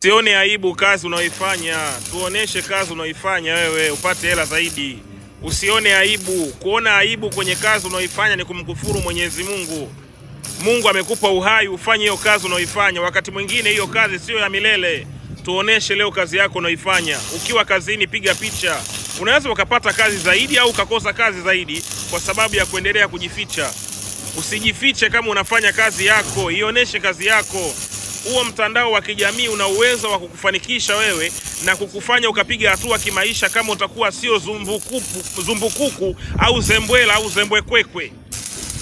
Usione aibu kazi unaoifanya, tuoneshe kazi unaoifanya wewe upate hela zaidi. Usione aibu. Kuona aibu kwenye kazi unaoifanya ni kumkufuru Mwenyezi Mungu. Mungu amekupa uhai ufanye hiyo kazi unaoifanya. Wakati mwingine hiyo kazi sio ya milele. Tuoneshe leo kazi yako unaoifanya. Ukiwa kazini piga picha. Unaweza ukapata kazi zaidi au ukakosa kazi zaidi kwa sababu ya kuendelea kujificha. Usijifiche kama unafanya kazi yako, ioneshe kazi yako. Huo mtandao wa kijamii una uwezo wa kukufanikisha wewe na kukufanya ukapiga hatua kimaisha kama utakuwa sio zumbukuku au zembwela au zembwekwekwe.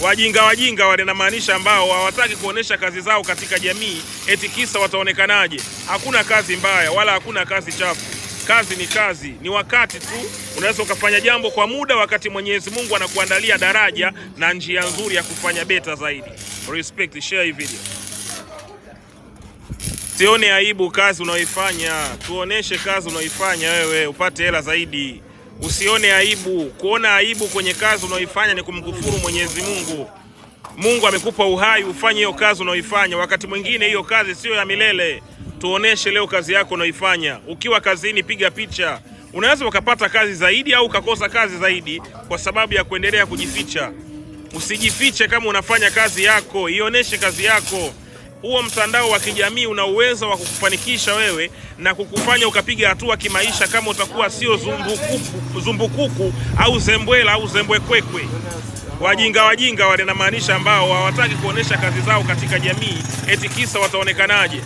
Wajinga wale namaanisha ambao hawataki kuonesha kazi zao katika jamii eti kisa wataonekanaje. Hakuna kazi mbaya wala hakuna kazi chafu. Kazi ni kazi, ni wakati tu unaweza ukafanya jambo kwa muda wakati Mwenyezi Mungu anakuandalia daraja na njia nzuri ya kufanya beta zaidi. Respect, share hii video. Usione aibu kazi unaoifanya, tuoneshe kazi unaoifanya wewe upate hela zaidi. Usione aibu. Kuona aibu kwenye kazi unaoifanya ni kumkufuru Mwenyezi Mungu. Mungu amekupa uhai ufanye hiyo kazi unaoifanya. Wakati mwingine hiyo kazi sio ya milele. Tuoneshe leo kazi yako unaoifanya. Ukiwa kazini piga picha. Unaweza ukapata kazi zaidi au ukakosa kazi zaidi kwa sababu ya kuendelea kujificha. Usijifiche kama unafanya kazi yako, ioneshe kazi yako. Huo mtandao wa kijamii una uwezo wa kukufanikisha wewe na kukufanya ukapiga hatua kimaisha kama utakuwa sio zumbukuku au zembwela au zembwekwekwe. Wajinga wale namaanisha ambao hawataki kuonesha kazi zao katika jamii eti kisa wataonekanaje.